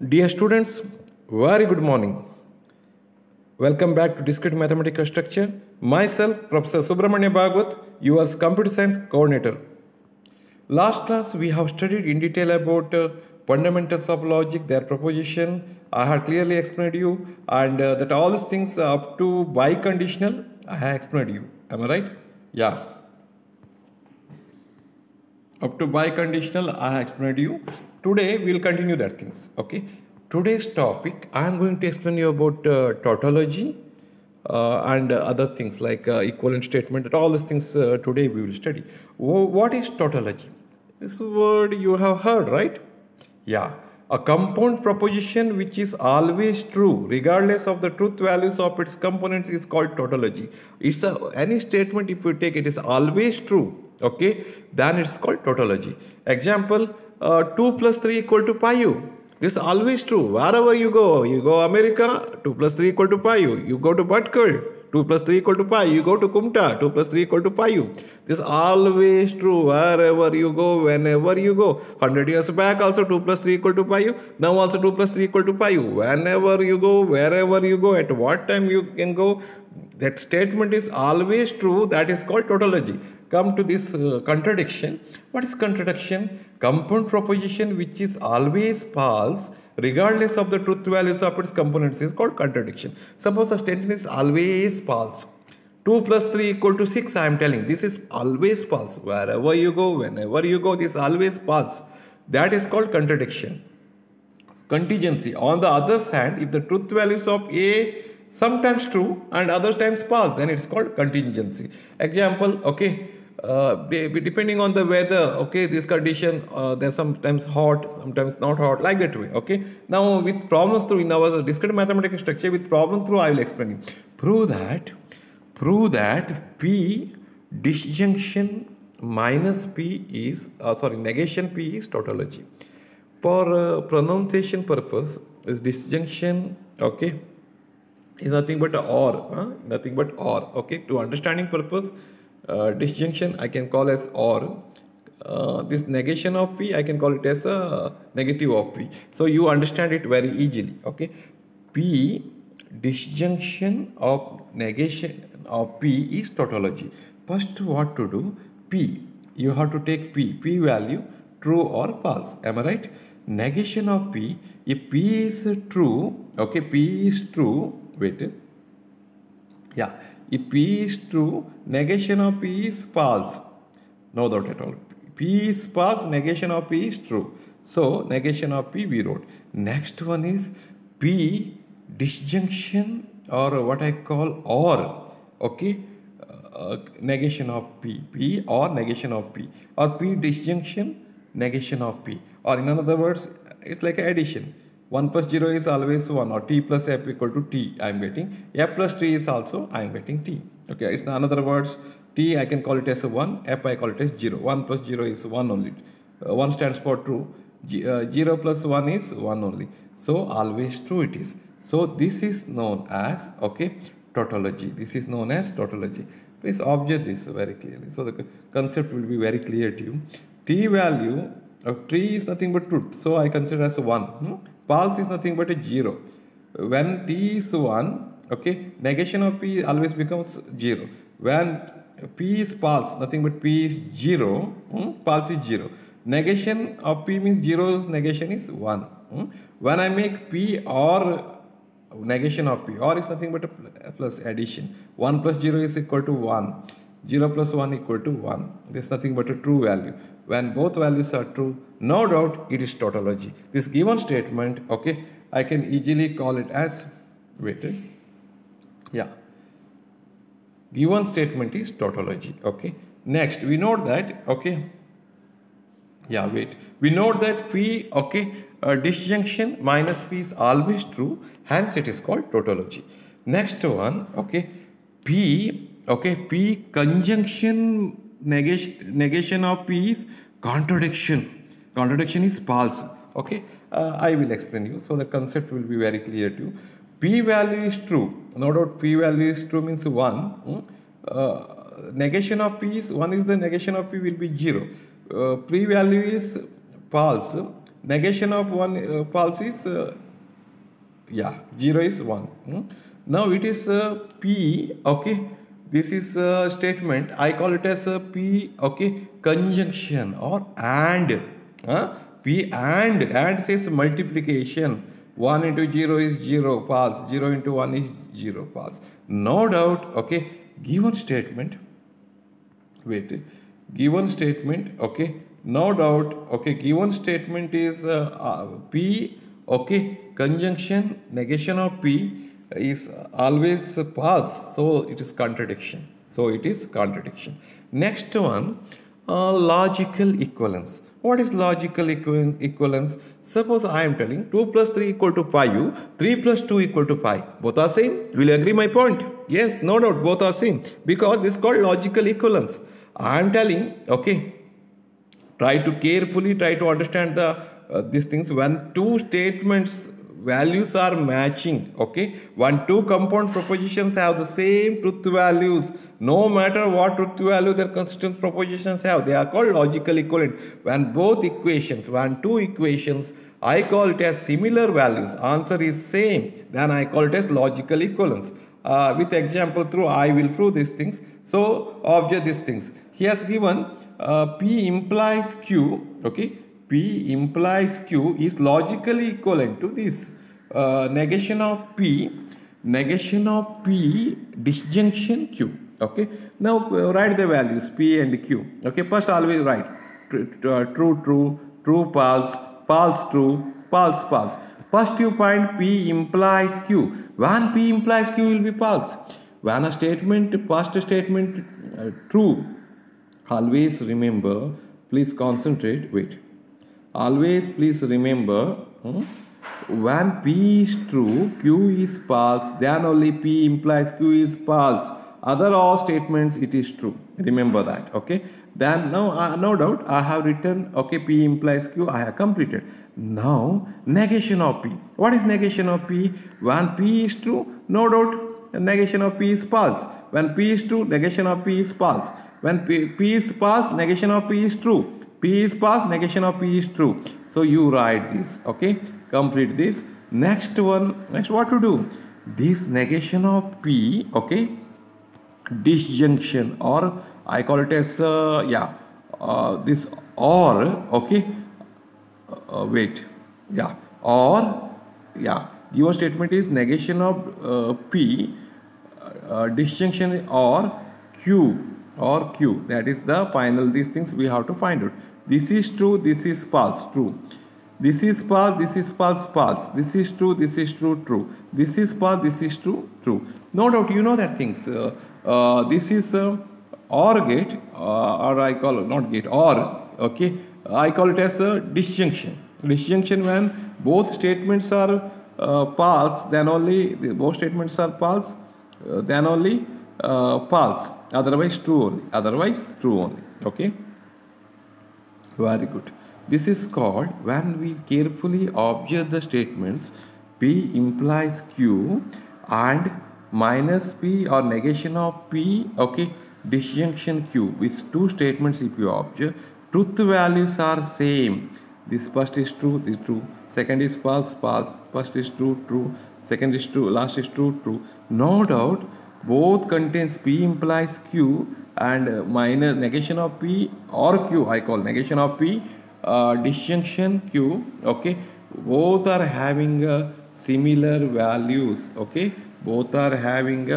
Dear students, very good morning. Welcome back to Discrete Mathematical Structure. Myself, Professor Subramanya Bhagwat, your Computer Science Coordinator. Last class, we have studied in detail about fundamentals of logic, their proposition. I had clearly explained you, and that all these things up to biconditional, I have explained you. Am I right? Yeah. Up to biconditional, I have explained you. Today, we will continue that things. Okay. Today's topic, I am going to explain you about tautology and other things like equivalent statement. And all these things today we will study. What is tautology? This word you have heard, right? Yeah. A compound proposition which is always true regardless of the truth values of its components is called tautology. It's any statement if you take it is always true, okay, then it's called tautology. Example, 2 plus 3 equal to pi u. This is always true. Wherever you go America, 2 plus 3 equal to pi u. You go to Bhatkal, 2 plus 3 equal to pi. You go to Kumta, 2 plus 3 equal to pi u. This is always true wherever you go, whenever you go. 100 years back also 2 plus 3 equal to pi u. Now also 2 plus 3 equal to pi u. Whenever you go, wherever you go, at what time you can go, that statement is always true. That is called tautology. Come to this contradiction. What is contradiction? Compound proposition which is always false regardless of the truth values of its components is called contradiction. Suppose the statement is always false. 2 plus 3 equal to 6, I am telling. This is always false. Wherever you go, whenever you go, this is always false. That is called contradiction. Contingency. On the other hand, if the truth values of A sometimes true and other times false, then it's called contingency. Example, okay, depending on the weather, okay, this condition, they're sometimes hot, sometimes not hot, like that way, okay. Now with problems through, in our discrete mathematical structure, with problem through, I will explain you. Prove that P disjunction minus P is, negation P is tautology. For pronunciation purpose, this disjunction, okay, is nothing but or, okay. To understanding purpose, disjunction I can call as or. This negation of P I can call it as a negative of P. So you understand it very easily, okay. P disjunction of negation of P is tautology. First, what to do? P, you have to take P value true or false. Am I right? Negation of P, if P is true, okay, P is true, wait, yeah, if P is true, negation of P is false. No doubt at all. P is false, negation of P is true. So, negation of P we wrote. Next one is P disjunction, or what I call or, okay, negation of P. P or negation of P. Or P disjunction, negation of P. Or in other words, it's like addition. 1 plus 0 is always 1, or t plus f equal to t, I am getting. F plus t is also, I am getting t. Okay, it's in other words, t I can call it as a 1, f I call it as 0. 1 plus 0 is 1 only. 1 stands for true. 0 plus 1 is 1 only. So, always true it is. So, this is known as, okay, tautology. This is known as tautology. Please observe this very clearly. So, the concept will be very clear to you. T value of t is nothing but truth. So, I consider as 1. False is nothing but a 0. When t is 1, okay, negation of p always becomes 0. When p is false, nothing but p is 0, false is 0. Negation of p means 0, negation is 1. When I make p or negation of p, or is nothing but a plus addition. 1 plus 0 is equal to 1. 0 plus 1 equal to 1. This is nothing but a true value. When both values are true, no doubt it is tautology. This given statement, okay, I can easily call it as, wait, yeah, given statement is tautology, okay. Next, we note that, okay, yeah, wait, we note that P, okay, disjunction minus P is always true, hence it is called tautology. Next one, okay, P, okay, P conjunction negation of P is contradiction. Contradiction is false, okay. I will explain you, so the concept will be very clear to you. P value is true, no doubt P value is true means 1. Negation of P is 1 is the negation of P will be 0. P value is false, Negation of one false is 0 is 1. Now it is P, okay. This is a statement. I call it as a P, okay, conjunction or and. P and says multiplication. 1 into 0 is 0, false. 0 into 1 is 0, false. No doubt, okay, given statement. Wait, given statement, okay, no doubt, okay, given statement is P, okay, conjunction, negation of P is always false, so it is contradiction. Next one, logical equivalence. What is logical equivalence? Suppose I am telling 2 plus 3 equal to 5, 3 plus 2 equal to 5. Both are same. Will you agree my point? Yes, no doubt, both are same. Because this is called logical equivalence. I am telling, okay, try to understand these things. When two statements values are matching, okay, when two compound propositions have the same truth values, no matter what truth value their consistent propositions have, they are called logical equivalent. When two equations, I call it as similar values, answer is same, then I call it as logical equivalence. With example through, I will prove these things. So observe these things. He has given P implies Q, okay, P implies Q is logically equivalent to this negation of P disjunction Q, okay. Now write the values P and Q, okay. First always write true, false, false, true, false. First you find P implies Q. When P implies Q will be false. When a first statement true, always remember, please concentrate, always please remember, when P is true, Q is false, then only P implies Q is false. Other all statements it is true. Remember that, okay. Then now no doubt I have written, okay, P implies Q, I have completed. Now negation of P. What is negation of P? When P is true, no doubt negation of P is false. When P is true, negation of P is false. When P is false, negation of P is true. P is false, negation of P is true. So you write this, okay, complete this. Next what to do? This negation of P, okay, disjunction, or I call it as this or, okay, given statement is negation of P disjunction or Q, that is the final, these things we have to find out. This is true, this is false, true. This is false, this is false, false. This is true, this is true, true. This is false, this is true, true. No doubt you know that things. This is OR gate, or I call it not gate, OR, okay. I call it as a disjunction. Disjunction when both statements are false, then only both statements are false, then only false. Otherwise true only. Okay. Very good. This is called, when we carefully observe the statements P implies Q and minus P or negation of P, okay, disjunction Q, with two statements if you observe, truth values are same. This first is true, this is true. Second is false, false. First is true, true. Second is true, last is true, true. No doubt both contains P implies Q and minus negation of P or Q, I call negation of P disjunction Q, okay. Both are having similar values, okay. Both are having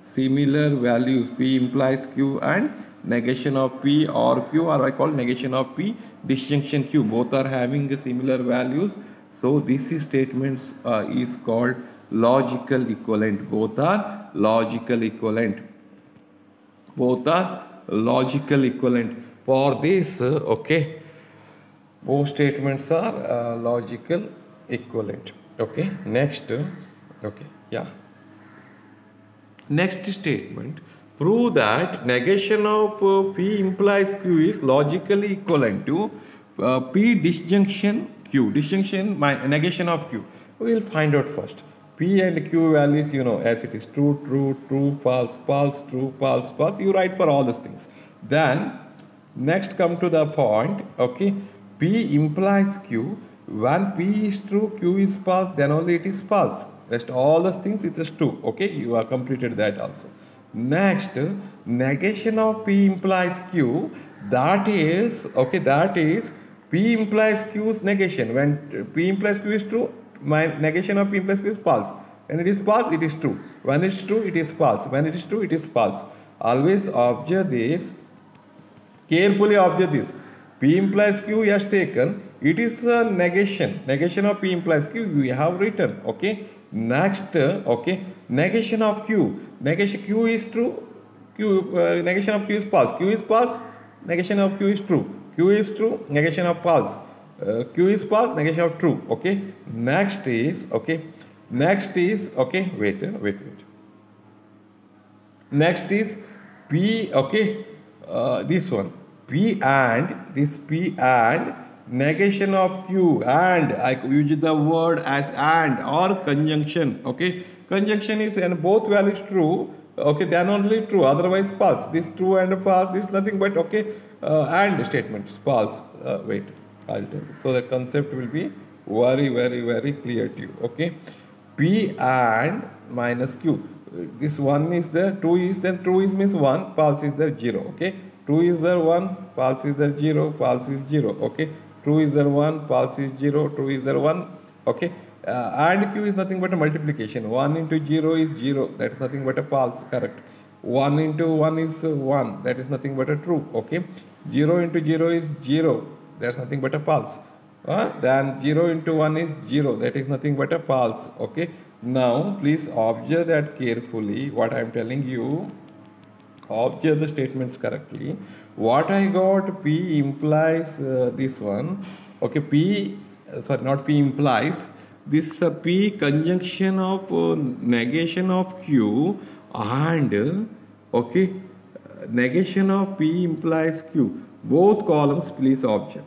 similar values, P implies Q and negation of P or Q, or I call negation of P disjunction Q. Both are having similar values. So this statements is called logical equivalent. Both are logical equivalent. Both are logical equivalent. For this, okay, both statements are logical equivalent. Okay. Next, okay, yeah. Next statement, prove that negation of P implies Q is logically equivalent to P disjunction Q. Disjunction negation of Q. We will find out first. P and Q values, you know, as it is true, true, true, false, false, true, false, false. You write for all these things. Then next come to the point, okay, P implies Q When P is true, Q is false, then only it is false. Rest all those things it is true. Okay, you have completed that also. Next, negation of P implies Q. That is, okay, that is P implies Q's negation. When P implies Q is true, my negation of P implies Q is false. When it is false, it is true. When it is true, it is false. When it is true, it is false. Always observe this. Carefully observe this. P implies Q has taken. It is a negation. Negation of P implies Q. We have written. Okay. Next, okay. Negation of Q. Negation Q is true. Negation of Q is false. Q is false. Negation of Q is true. Q is true. Negation of false. Q is false. Negation of true. Okay. Next is okay. Next is okay. Wait. Next is P. Okay. This one. P and negation of Q, and I use the word as and or conjunction. Okay, conjunction is and both values true. Okay, then only true, otherwise false. This true and false, this nothing but okay and statements false. Wait, I'll tell you. So the concept will be very clear to you. Okay, P and minus Q. This one is there, two is there, true is means one, false is there, zero. Okay. True is there 1, false is there 0, false is 0. Okay. True is there 1, false is 0, true is there 1. Okay. And Q is nothing but a multiplication. 1 into 0 is 0. That is nothing but a false. Correct. 1 into 1 is 1. That is nothing but a true. Okay. 0 into 0 is 0. That is nothing but a false. Then 0 into 1 is 0. That is nothing but a false. Okay. Now, please observe that carefully. What I am telling you. Observe the statements correctly. What I got, P implies this one. Okay, P, sorry, not P implies. This P conjunction of negation of Q and okay, negation of P implies Q. Both columns, please observe.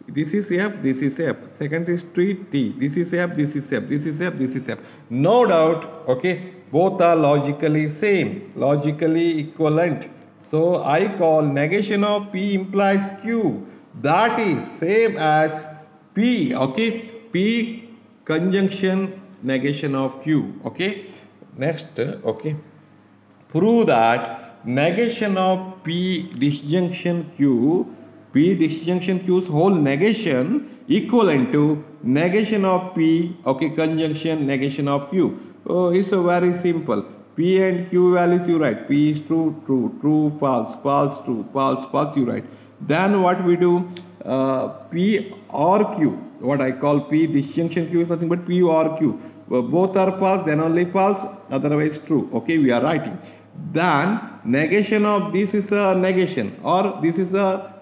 This is F, this is F. Second is T. This is F, this is F, this is F, this is F. No doubt, okay. Both are logically same, logically equivalent. So I call negation of P implies Q. That is same as P. Okay, P conjunction negation of Q. Okay. Next, okay. Prove that negation of P disjunction Q. P disjunction Q's whole negation equivalent to negation of P. Okay, conjunction negation of Q. Oh, it's a very simple. P and Q values you write. P is true, true, true, false, false, true, false, false you write. Then what we do? P or Q. What I call P disjunction Q is nothing but P or Q. Both are false, then only false, otherwise true. Okay, we are writing. Then negation of this is a negation or this is a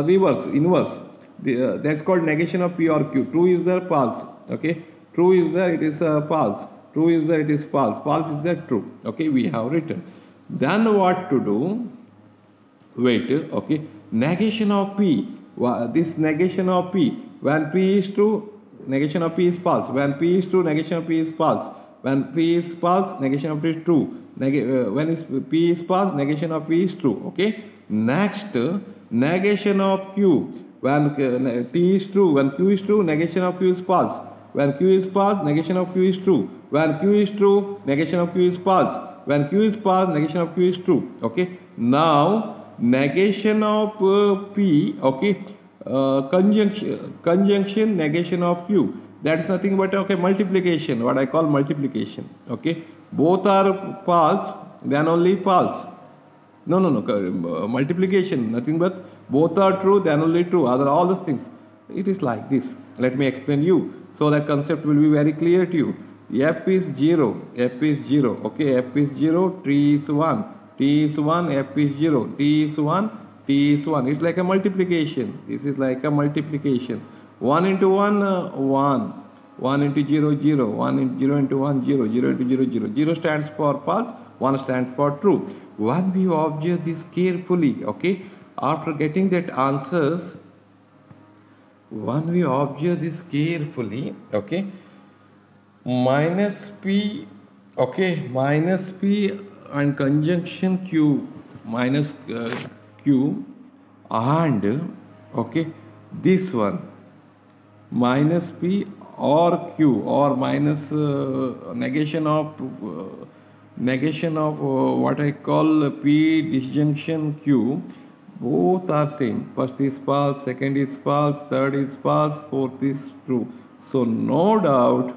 reverse, inverse. That's called negation of P or Q. True is there, false. Okay, true is there, it is false. True is there, it is false. False is there, true. Okay, we have written. Then what to do? Wait, okay. Negation of P. This negation of P. When P is true, negation of P is false. When P is true, negation of P is false. When P is false, negation of P is true. When P is false, negation of P is true. Okay. Next, negation of Q. When T is true, when Q is true, negation of Q is false. When Q is false, negation of Q is true. When Q is true, negation of Q is false. When Q is false, negation of Q is true. Okay. Now, negation of P, okay, conjunction negation of Q. That's nothing but okay, multiplication, what I call multiplication. Okay. Both are false, then only false. No, multiplication, nothing but both are true, then only true. Other all those things. It is like this. Let me explain you. So that concept will be very clear to you. F is 0. F is 0. Okay, F is 0. T is 1. T is 1. F is 0. T is 1. T is 1. It's like a multiplication. This is like a multiplication. 1 into 1, 1. 1 into 0, 0. 1 into 0 into 1, 0. 0 into 0, 0. 0 stands for false. 1 stands for true. When we observe this carefully, okay, after getting that answers, when we observe this carefully, okay, minus P, okay, minus P and conjunction Q, minus Q and, okay, this one, minus P or Q, or minus negation of what I call P disjunction Q, both are same. First is false, second is false, third is false, fourth is true. So no doubt,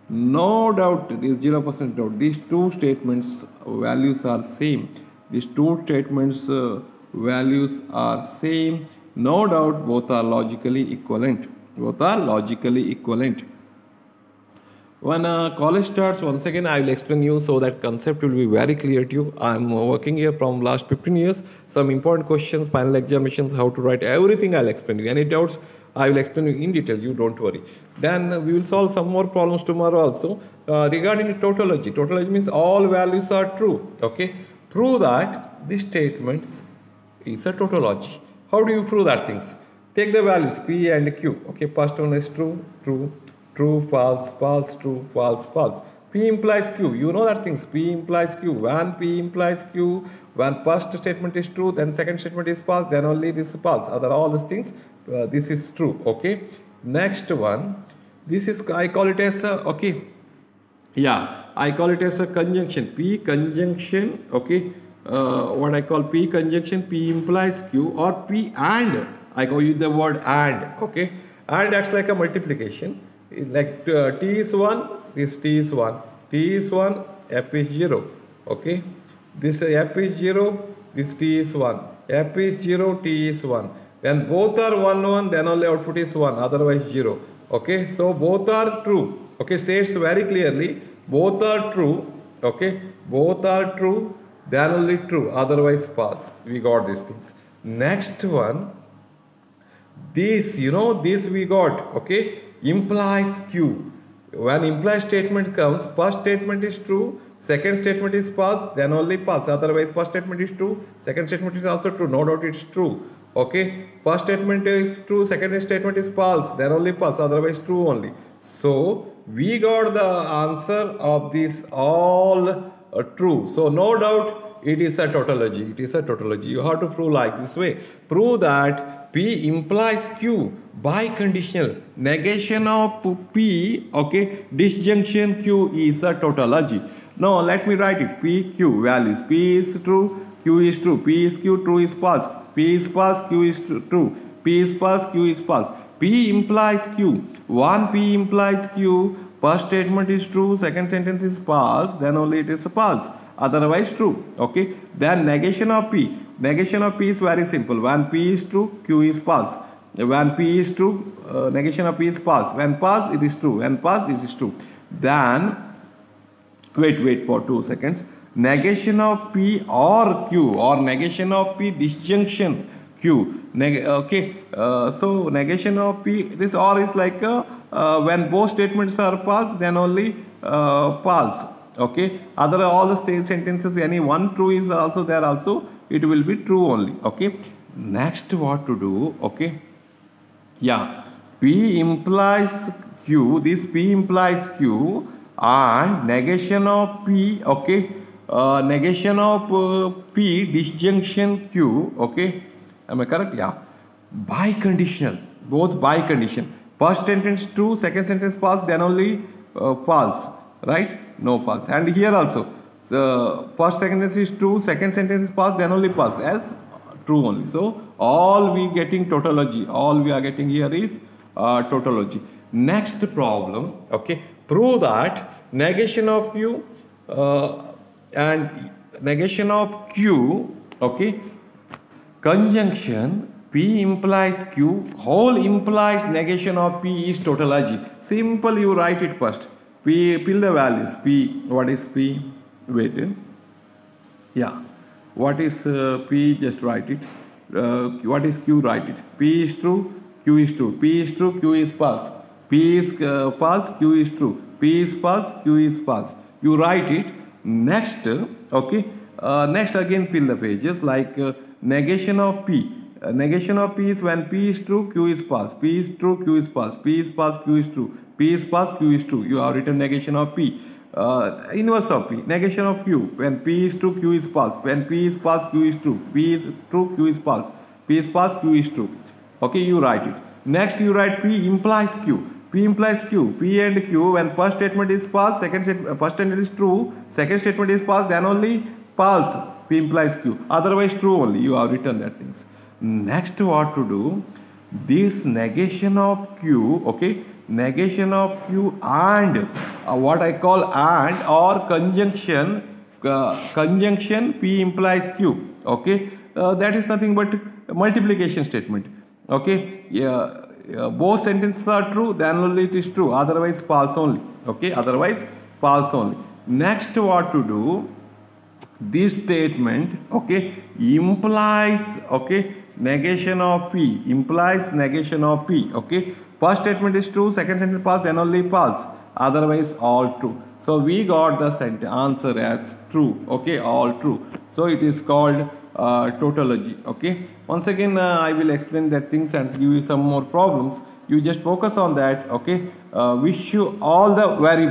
there is 0% doubt. These two statements values are same. These two statements values are same. No doubt, both are logically equivalent. When college starts, once again I will explain you, so that concept will be very clear to you. I am working here from last 15 years. Some important questions, final examinations, how to write, everything I'll explain you. Any doubts, I will explain you in detail, you don't worry. Then we will solve some more problems tomorrow also. Regarding the tautology, tautology means all values are true. Okay, prove that this statement is a tautology. How do you prove that things? Take the values P and Q. Okay, first one is true, true, true, false, false, true, false, false. P implies Q. You know that things. P implies Q. When P implies Q, when first statement is true, then second statement is false, then only this is false. Other all these things, this is true. Okay. Next one, this is, I call it as a, okay. Yeah, I call it as a conjunction. P conjunction. Okay. What I call P conjunction. P implies Q, or P and, I call you the word and. Okay. And acts like a multiplication. Like T is 1, this T is 1. T is 1, F is 0. Okay. This F is 0, this T is 1. F is 0, T is 1. When both are 1, 1, then only output is 1, otherwise 0. Okay. So both are true. Okay. Says very clearly, both are true. Okay. Both are true, then only true, otherwise false. We got these things. Next one, this, this we got. Okay. Implies Q. When implies statement comes, first statement is true, second statement is false, then only false. Otherwise, first statement is true, second statement is also true. No doubt it's true. Okay. First statement is true, second statement is false, then only false. Otherwise, true only. So we got the answer of this all true. So no doubt it is a tautology. It is a tautology. You have to prove like this way. Prove that P implies Q by conditional. Negation of P, okay, disjunction Q is a tautology. Now let me write it. P, Q values. P is true, Q is true. P is Q, true is false. P is false, Q is true. P is false, Q is false. P implies Q. One P implies Q. First statement is true, second sentence is false, then only it is false. Otherwise true. Okay. Then negation of P. Negation of P is very simple. When P is true, Q is false. When P is true, negation of P is false. When false, it is true. When false, it is true. Then, wait for 2 seconds. Negation of P or Q, or negation of P disjunction Q. So negation of P, this or is like when both statements are false, then only false. Okay. Other all the sentences, any one true is also there also, it will be true only. Okay. Next, what to do? Okay. Yeah. P implies Q. This P implies Q, and negation of P. Okay. Negation of P disjunction Q. Okay. Am I correct? Yeah. Biconditional. Both bicondition. First sentence true, second sentence false, then only false. Right? No false. And here also, first sentence is true, second sentence is false, then only false, else true only. So all we getting tautology. All we are getting here is tautology. Next problem. Okay. Prove that negation of Q and negation of Q. Okay. Conjunction P implies Q, whole implies negation of P is tautology. Simple, you write it first. P, fill the values. P, what is P? Wait. Yeah. What is P? Just write it. What is Q? Write it. P is true, Q is true. P is true, Q is false. P is false, Q is true. P is false, Q is false. You write it. Next, okay. Next again fill the pages like negation of P. Negation of P is when P is true, Q is false. P is true, Q is false. P is false, Q is true. P is false, Q is true. You have written negation of P. Inverse of P. Negation of Q. When P is true, Q is false. When P is false, Q is true. P is true, Q is false. P is false, Q is true. Okay, you write it. Next you write P implies Q. P implies Q. P and Q, when first statement is false, first statement is true, second statement is false, then only false. P implies Q. Otherwise true only. You have written that things. Next what to do? This negation of Q, okay, negation of Q and what I call and or conjunction, conjunction P implies Q, okay, that is nothing but multiplication statement, okay. Both sentences are true, then only it is true, otherwise false only, okay, otherwise false only. Next what to do? This statement, okay, implies, okay, negation of P, implies negation of P, okay. First statement is true, second sentence false, then only false, otherwise all true. So we got the answer as true, okay, all true. So it is called tautology, okay. Once again I will explain that things and give you some more problems. You just focus on that, okay. Wish you all the very best.